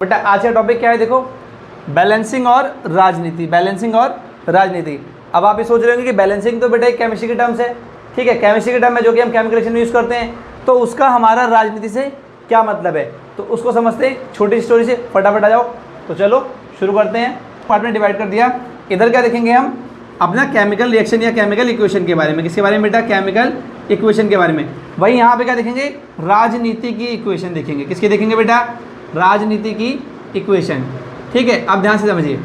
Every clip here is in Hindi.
बेटा आज का टॉपिक क्या है, देखो बैलेंसिंग और राजनीति। बैलेंसिंग और राजनीति। अब आप ये सोच रहे होंगे कि बैलेंसिंग तो बेटा एक केमिस्ट्री के टर्म्स है, ठीक है, केमिस्ट्री के टर्म में जो कि हम केमिकल रिएक्शन में यूज़ करते हैं, तो उसका हमारा राजनीति से क्या मतलब है, तो उसको समझते हैं छोटी स्टोरी से। फटाफट आ जाओ, तो चलो शुरू करते हैं। पार्ट में डिवाइड कर दिया। इधर क्या देखेंगे हम, अपना केमिकल रिएक्शन या केमिकल इक्वेशन के बारे में। किसके बारे में बेटा, केमिकल इक्वेशन के बारे में। वही यहाँ पे क्या देखेंगे, राजनीति की इक्वेशन देखेंगे। किसकी देखेंगे बेटा, राजनीति की इक्वेशन, ठीक है। अब ध्यान से समझिए,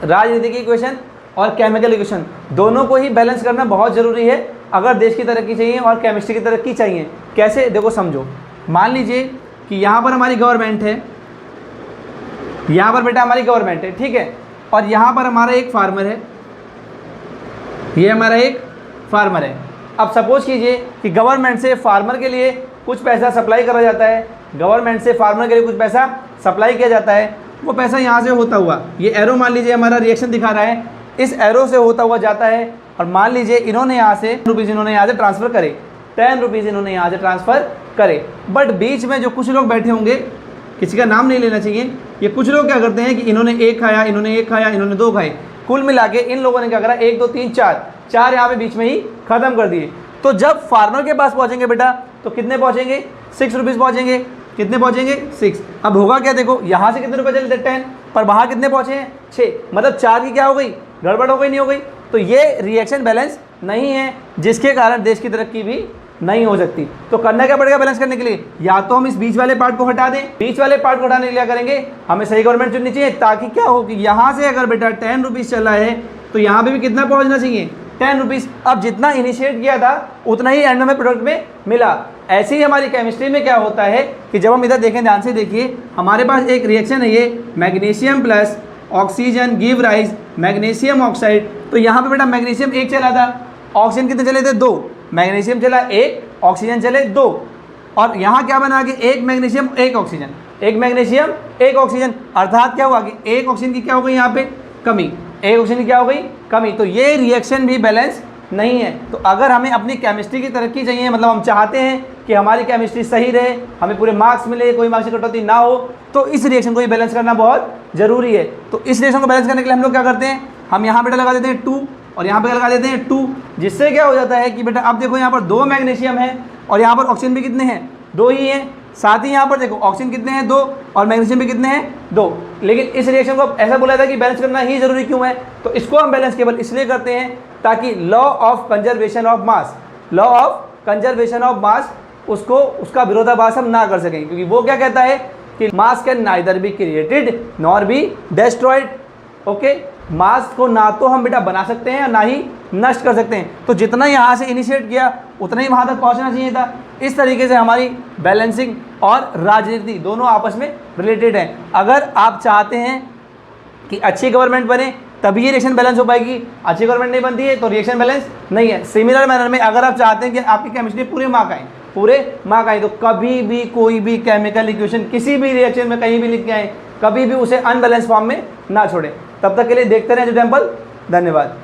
राजनीति की इक्वेशन और केमिकल इक्वेशन दोनों को ही बैलेंस करना बहुत ज़रूरी है अगर देश की तरक्की चाहिए और केमिस्ट्री की तरक्की चाहिए। कैसे, देखो समझो। मान लीजिए कि यहाँ पर हमारी गवर्नमेंट है, यहाँ पर बेटा हमारी गवर्नमेंट है, ठीक है, और यहाँ पर हमारा एक फार्मर है, ये हमारा एक फार्मर है। अब सपोज कीजिए कि गवर्नमेंट से फार्मर के लिए कुछ पैसा सप्लाई करा जाता है, गवर्नमेंट से फार्मर के लिए कुछ पैसा सप्लाई किया जाता है। वो पैसा यहाँ से होता हुआ, ये एरो मान लीजिए हमारा रिएक्शन दिखा रहा है, इस एरो से होता हुआ जाता है, और मान लीजिए इन्होंने यहाँ से रुपीज़ इन्होंने यहाँ से ट्रांसफ़र करे, 10 रुपीज़ इन्होंने यहाँ से ट्रांसफ़र करे। बट बीच में जो कुछ लोग बैठे होंगे, किसी का नाम नहीं लेना चाहिए, ये कुछ लोग क्या करते हैं कि इन्होंने एक खाया, इन्होंने एक खाया, इन्होंने दो खाए, कुल मिला के इन लोगों ने क्या करा, 1 2 3 4 यहाँ पे बीच में ही ख़त्म कर दिए। तो जब फार्मर के पास पहुँचेंगे बेटा, तो कितने पहुँचेंगे, 6 रुपीज़ पहुँचेंगे। कितने पहुँचेंगे, 6। अब होगा क्या, देखो यहाँ से कितने रुपए चले थे, 10, पर वहाँ कितने पहुँचे हैं, 6, मतलब 4 की क्या हो गई, गड़बड़ हो गई, नहीं हो गई। तो ये रिएक्शन बैलेंस नहीं है, जिसके कारण देश की तरक्की भी नहीं हो सकती। तो करना क्या पड़ेगा बैलेंस करने के लिए, या तो हम इस बीच वाले पार्ट को हटा दें, बीच वाले पार्ट को हटाने के लिए करेंगे हमें सही गवर्नमेंट चुननी चाहिए, ताकि क्या हो कि यहाँ से अगर बेटा 10 रुपीज़ चला है तो यहाँ पे भी कितना पहुँचना चाहिए, 10 रुपीज़। अब जितना इनिशिएट किया था उतना ही एंड में प्रोडक्ट में मिला। ऐसे ही हमारी केमिस्ट्री में क्या होता है कि जब हम इधर देखें, ध्यान से देखिए, हमारे पास एक रिएक्शन है, ये magnesium plus oxygen give rise magnesium oxide. तो यहाँ पे बेटा मैग्नीशियम 1 चला था, ऑक्सीजन कितने चले थे, 2, मैग्नीशियम चला 1, ऑक्सीजन चले 2, और यहाँ क्या बना कि 1 मैग्नीशियम 1 ऑक्सीजन, 1 मैग्नीशियम 1 ऑक्सीजन, अर्थात क्या हुआ कि 1 ऑक्सीजन की क्या हो गई यहाँ पे कमी, 1 ऑक्सीजन की क्या हो गई कमी। तो ये रिएक्शन भी बैलेंस नहीं है। तो अगर हमें अपनी केमिस्ट्री की तरक्की चाहिए, मतलब हम चाहते हैं कि हमारी केमिस्ट्री सही रहे, हमें पूरे मार्क्स मिले, कोई मार्क्स की कटौती ना हो, तो इस रिएक्शन को ही बैलेंस करना बहुत ज़रूरी है। तो इस रिएक्शन को बैलेंस करने के लिए हम लोग क्या करते हैं, हम यहाँ बेटा लगा देते हैं 2, और यहाँ पे लगा देते हैं 2, जिससे क्या हो जाता है कि बेटा अब देखो यहाँ पर 2 मैग्नीशियम है और यहाँ पर ऑक्सीजन भी कितने हैं, 2 ही हैं। साथ ही यहाँ पर देखो ऑक्सीजन कितने हैं, 2, और मैग्नीशियम भी कितने हैं, 2। लेकिन इस रिएक्शन को ऐसा बोला था कि बैलेंस करना ही जरूरी क्यों है, तो इसको हम बैलेंस केवल इसलिए करते हैं ताकि law of conservation of mass, law of conservation of mass, उसको उसका विरोधाभास हम ना कर सकें, क्योंकि वो क्या कहता है कि mass can neither be created nor be destroyed. Okay, mass को ना तो हम बेटा बना सकते हैं ना ही नष्ट कर सकते हैं। तो जितना यहाँ से इनिशिएट किया उतना ही वहाँ तक पहुँचना चाहिए था। इस तरीके से हमारी बैलेंसिंग और राजनीति दोनों आपस में रिलेटेड हैं। अगर आप चाहते हैं कि अच्छी गवर्नमेंट बने तभी ये रिएक्शन बैलेंस हो पाएगी, अच्छी गवर्नमेंट नहीं बनती है तो रिएक्शन बैलेंस नहीं है। सिमिलर मैनर में अगर आप चाहते हैं कि आपकी केमिस्ट्री पूरे मार्क आए, तो कभी भी कोई भी केमिकल इक्वेशन किसी भी रिएक्शन में कहीं भी लिख के आए, कभी भी उसे अनबैलेंस फॉर्म में ना छोड़ें। तब तक के लिए देखते रहें जो टेम्पल। धन्यवाद।